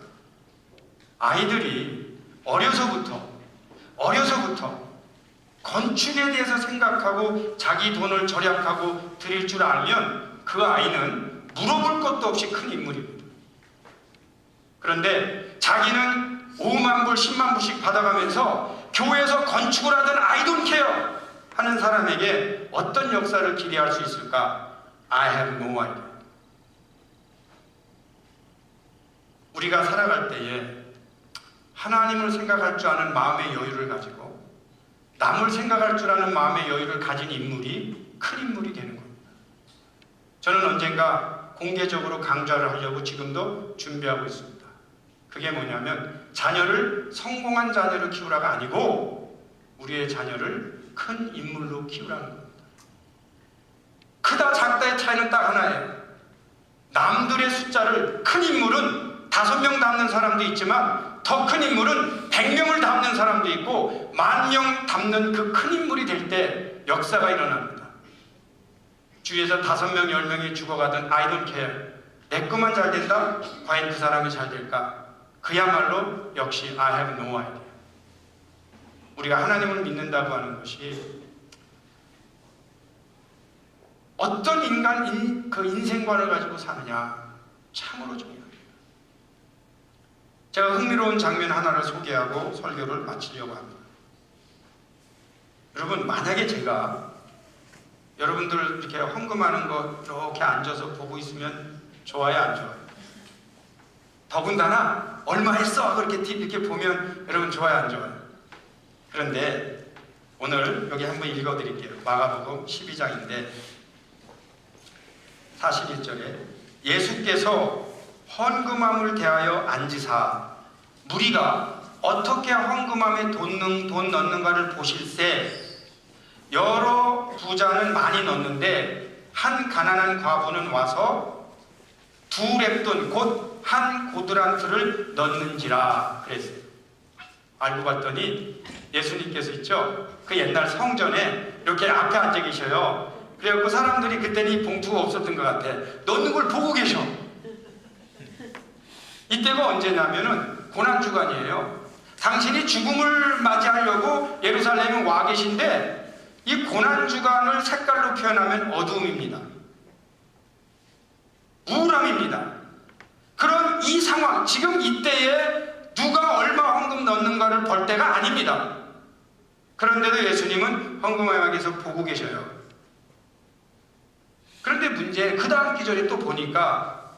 Speaker 1: 아이들이 어려서부터 건축에 대해서 생각하고 자기 돈을 절약하고 드릴 줄 알면 그 아이는 물어볼 것도 없이 큰 인물입니다. 그런데 자기는 5만 불, 10만 불씩 받아가면서 교회에서 건축을 하던 I don't care 하는 사람에게 어떤 역사를 기대할 수 있을까? I have no idea. 우리가 살아갈 때에 하나님을 생각할 줄 아는 마음의 여유를 가지고 남을 생각할 줄 아는 마음의 여유를 가진 인물이 큰 인물이 되는 겁니다. 저는 언젠가 공개적으로 강좌를 하려고 지금도 준비하고 있습니다. 그게 뭐냐면 자녀를 성공한 자녀로 키우라가 아니고 우리의 자녀를 큰 인물로 키우라는 겁니다. 크다 작다의 차이는 딱 하나예요. 남들의 숫자를 큰 인물은 5명 담는 사람도 있지만 더 큰 인물은 100명을 담는 사람도 있고 10,000명 담는 그 큰 인물이 될 때 역사가 일어납니다. 주위에서 5명, 10명이 죽어가던 I don't care. 내 것만 잘 된다? 과연 그 사람이 잘 될까? 그야말로 역시 I have no idea. 우리가 하나님을 믿는다고 하는 것이 어떤 그 인생관을 가지고 사느냐 참으로 중요합니다. 제가 흥미로운 장면 하나를 소개하고 설교를 마치려고 합니다. 여러분, 만약에 제가 여러분들 이렇게 헌금하는 거 이렇게 앉아서 보고 있으면 좋아요, 안 좋아요? 더군다나 얼마 했어? 그렇게 이렇게 보면 여러분 좋아요, 안 좋아요? 그런데 오늘 여기 한번 읽어드릴게요. 마가복음 12장인데 41절에 예수께서 헌금함을 대하여 앉으사 무리가 어떻게 헌금함에 돈 넣는가를 보실세 여러 부자는 많이 넣는데 한 가난한 과부는 와서 2렙돈 곧 한 고드란트를 넣는지라 그랬어요. 알고 봤더니 예수님께서 있죠, 그 옛날 성전에 이렇게 앞에 앉아 계셔요. 그래갖고 사람들이 그때는 이 봉투가 없었던 것 같아. 넣는 걸 보고 계셔. 이때가 언제냐면은 고난주간이에요. 당신이 죽음을 맞이하려고 예루살렘에 와 계신데 이 고난주간을 색깔로 표현하면 어두움입니다. 우울함입니다. 그런 이 상황, 지금 이때에 누가 얼마 헌금 넣는가를 볼 때가 아닙니다. 그런데도 예수님은 헌금함에서 보고 계셔요. 그런데 문제는 그 다음 기절에 또 보니까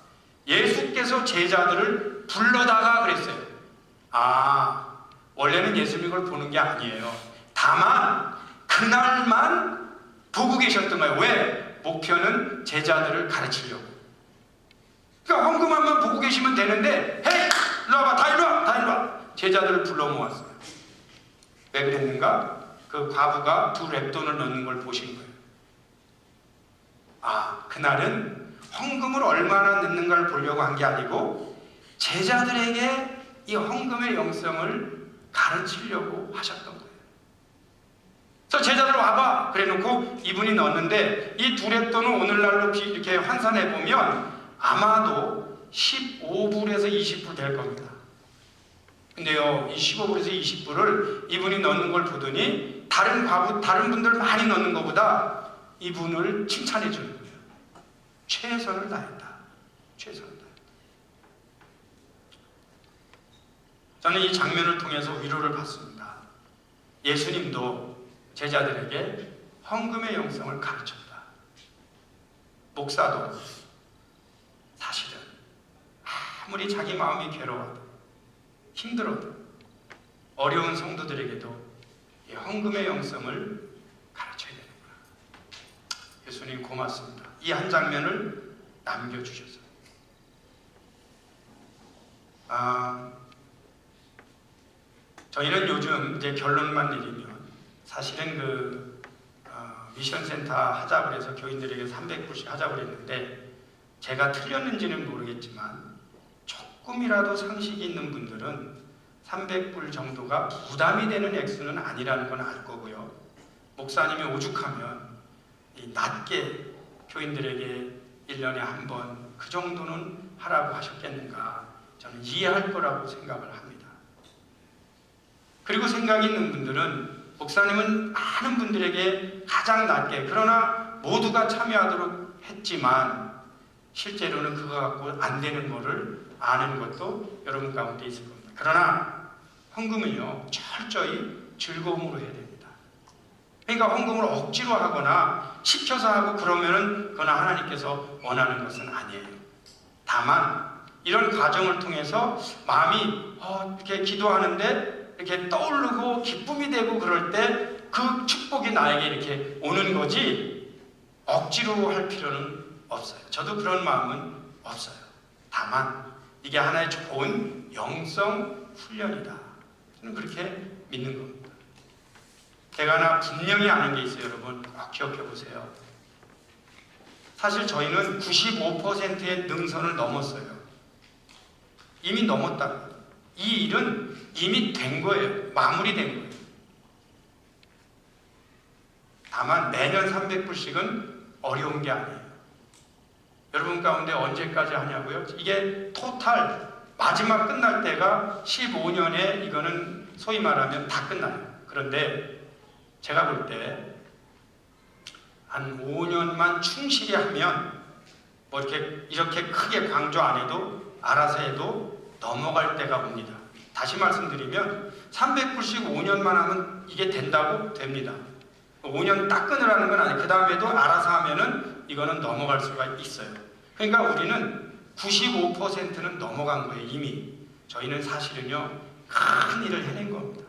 Speaker 1: 예수께서 제자들을 불러다가 그랬어요. 원래는 예수님이 그걸 보는 게 아니에요. 다만 그날만 보고 계셨던 거예요. 왜? 목표는 제자들을 가르치려고. 그러니까 헌금함만 보고 계시면 되는데, 헤이! 일로 와봐! 다 일로 와! 다 일로 와! 제자들을 불러 모았어요. 왜 그랬는가? 그 과부가 2렙돈을 넣는 걸 보신 거예요. 그날은 헌금을 얼마나 넣는가를 보려고 한 게 아니고 제자들에게 이 헌금의 영성을 가르치려고 하셨던 거예요. 그래서 제자들 와봐! 그래 놓고 이분이 넣었는데 이 2렙돈은 오늘날로 이렇게 환산해 보면 아마도 15불에서 20불 될 겁니다. 근데요, 이 15불에서 20불을 이분이 넣는 걸 보더니 다른 분들 많이 넣는 것보다 이분을 칭찬해 주는 거예요. 최선을 다했다. 최선을 다했다. 저는 이 장면을 통해서 위로를 받습니다. 예수님도 제자들에게 헌금의 영성을 가르쳤다. 목사도 사실은 아무리 자기 마음이 괴로워도 힘들어도 어려운 성도들에게도 이 헌금의 영성을 가르쳐야 되는구나. 예수님 고맙습니다. 이 한 장면을 남겨주셔서. 저희는 요즘 이제 결론만 내리면 사실은 미션센터 하자고 해서 교인들에게 300불씩 하자고 했는데 제가 틀렸는지는 모르겠지만 조금이라도 상식이 있는 분들은 300불 정도가 부담이 되는 액수는 아니라는 건 알 거고요. 목사님이 오죽하면 낮게 교인들에게 1년에 한 번 그 정도는 하라고 하셨겠는가, 저는 이해할 거라고 생각을 합니다. 그리고 생각이 있는 분들은 목사님은 많은 분들에게 가장 낮게, 그러나 모두가 참여하도록 했지만 실제로는 그거 갖고 안 되는 거를 아는 것도 여러분 가운데 있을 겁니다. 그러나 헌금은요, 철저히 즐거움으로 해야 됩니다. 그러니까 헌금을 억지로 하거나 시켜서 하고 그러면은 그건 하나님께서 원하는 것은 아니에요. 다만 이런 과정을 통해서 마음이 이렇게 기도하는데 이렇게 떠오르고 기쁨이 되고 그럴 때 그 축복이 나에게 이렇게 오는 거지 억지로 할 필요는 없어요. 저도 그런 마음은 없어요. 다만 이게 하나의 좋은 영성 훈련이다. 저는 그렇게 믿는 겁니다. 제가 하나 분명히 아는 게 있어요. 여러분 꼭 기억해 보세요. 사실 저희는 95%의 능선을 넘었어요. 이미 넘었다. 이 일은 이미 된 거예요. 마무리된 거예요. 다만 매년 300불씩은 어려운 게 아니에요. 여러분 가운데 언제까지 하냐고요? 이게 토탈 마지막 끝날 때가 15년에 이거는 소위 말하면 다 끝나요. 그런데 제가 볼 때 한 5년만 충실히 하면 뭐 이렇게 크게 강조 안 해도 알아서 해도 넘어갈 때가 옵니다. 다시 말씀드리면 300불씩 5년만 하면 이게 된다고? 됩니다. 5년 딱 끊으라는 건 아니에요. 그 다음에도 알아서 하면은 이거는 넘어갈 수가 있어요. 그러니까 우리는 95%는 넘어간 거예요. 이미. 저희는 사실은요, 큰 일을 해낸 겁니다.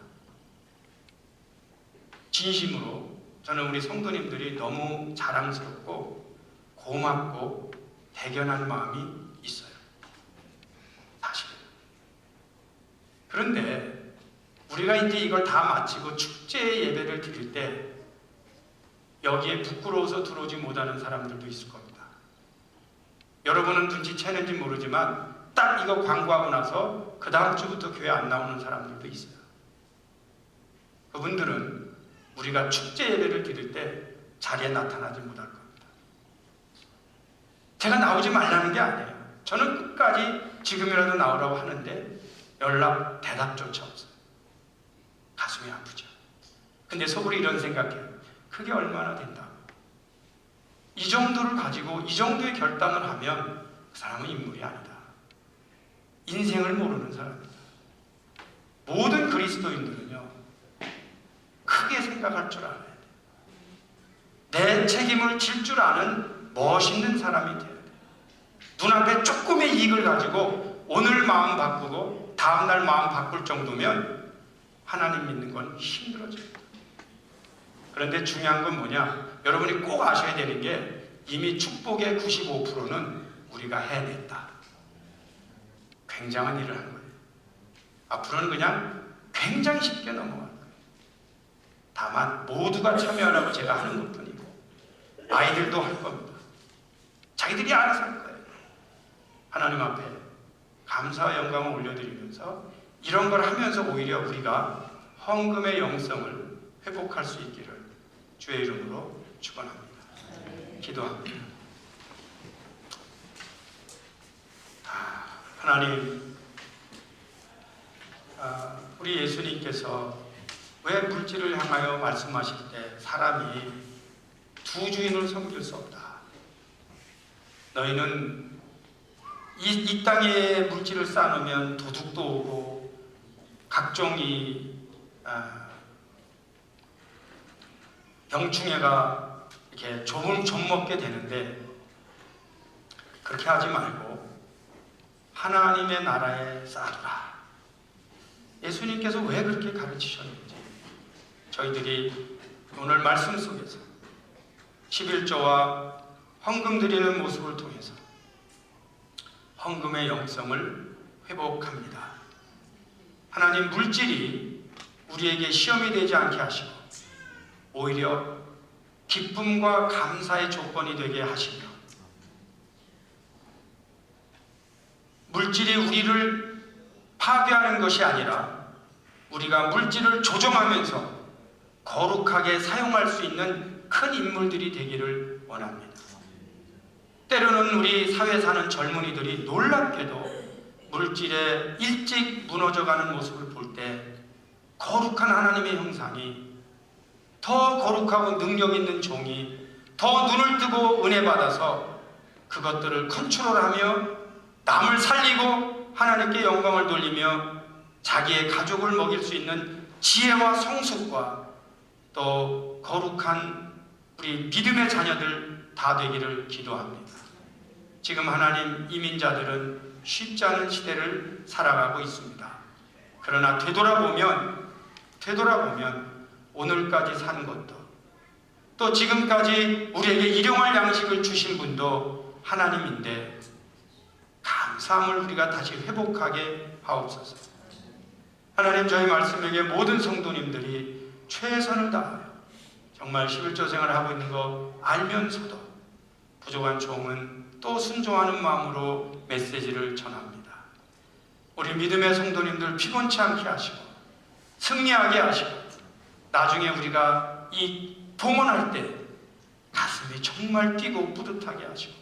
Speaker 1: 진심으로 저는 우리 성도님들이 너무 자랑스럽고 고맙고 대견한 마음이 있어요. 사실은. 그런데 우리가 이제 이걸 다 마치고 축제 예배를 드릴 때 여기에 부끄러워서 들어오지 못하는 사람들도 있을 겁니다. 여러분은 눈치채는지 모르지만 딱 이거 광고하고 나서 그 다음 주부터 교회 안 나오는 사람들도 있어요. 그분들은 우리가 축제 예배를 드릴 때 자리에 나타나지 못할 겁니다. 제가 나오지 말라는 게 아니에요. 저는 끝까지 지금이라도 나오라고 하는데 연락, 대답조차 없어요. 가슴이 아프죠. 근데 속으로 이런 생각해요. 그게 얼마나 된다. 이 정도를 가지고 이 정도의 결단을 하면 그 사람은 인물이 아니다. 인생을 모르는 사람이다. 모든 그리스도인들은요, 크게 생각할 줄 알아야 돼. 내 책임을 질 줄 아는 멋있는 사람이 돼야 돼. 눈앞에 조금의 이익을 가지고 오늘 마음 바꾸고 다음날 마음 바꿀 정도면 하나님 믿는 건 힘들어집니다. 그런데 중요한 건 뭐냐? 여러분이 꼭 아셔야 되는 게 이미 축복의 95%는 우리가 해냈다. 굉장한 일을 한 거예요. 앞으로는 그냥 굉장히 쉽게 넘어갈 거예요. 다만 모두가 참여하라고 제가 하는 것뿐이고 아이들도 할 겁니다. 자기들이 알아서 할 거예요. 하나님 앞에 감사와 영광을 올려드리면서 이런 걸 하면서 오히려 우리가 헌금의 영성을 회복할 수 있기를 주의 이름으로 축원합니다. 기도합니다. 하나님, 우리 예수님께서 왜 물질을 향하여 말씀하실 때 사람이 두 주인을 섬길 수 없다. 너희는 이 땅에 물질을 쌓아놓으면 도둑도 오고 각종이 병충해가 이렇게 좀 먹게 되는데 그렇게 하지 말고 하나님의 나라에 쌓아두라. 예수님께서 왜 그렇게 가르치셨는지 저희들이 오늘 말씀 속에서 11조와 헌금 드리는 모습을 통해서 헌금의 영성을 회복합니다. 하나님, 물질이 우리에게 시험이 되지 않게 하시고 오히려 기쁨과 감사의 조건이 되게 하시며 물질이 우리를 파괴하는 것이 아니라 우리가 물질을 조정하면서 거룩하게 사용할 수 있는 큰 인물들이 되기를 원합니다. 때로는 우리 사회 사는 젊은이들이 놀랍게도 물질에 일찍 무너져가는 모습을 볼 때 거룩한 하나님의 형상이, 더 거룩하고 능력 있는 종이 더 눈을 뜨고 은혜 받아서 그것들을 컨트롤하며 남을 살리고 하나님께 영광을 돌리며 자기의 가족을 먹일 수 있는 지혜와 성숙과 또 거룩한 우리 믿음의 자녀들 다 되기를 기도합니다. 지금 하나님, 이민자들은 쉽지 않은 시대를 살아가고 있습니다. 그러나 되돌아보면 오늘까지 산 것도 또 지금까지 우리에게 일용할 양식을 주신 분도 하나님인데 감사함을 우리가 다시 회복하게 하옵소서. 하나님, 저희 말씀에게 모든 성도님들이 최선을 다하여 정말 11조 생활을 하고 있는 거 알면서도 부족한 종은 또 순종하는 마음으로 메시지를 전합니다. 우리 믿음의 성도님들 피곤치 않게 하시고 승리하게 하시고 나중에 우리가 이 봉헌할 때 가슴이 정말 뛰고 뿌듯하게 하시고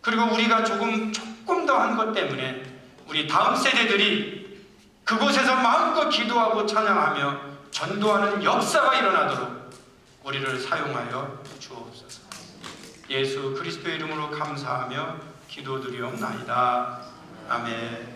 Speaker 1: 그리고 우리가 조금 더 한 것 때문에 우리 다음 세대들이 그곳에서 마음껏 기도하고 찬양하며 전도하는 역사가 일어나도록 우리를 사용하여 주옵소서. 예수 그리스도의 이름으로 감사하며 기도드리옵나이다. 아멘.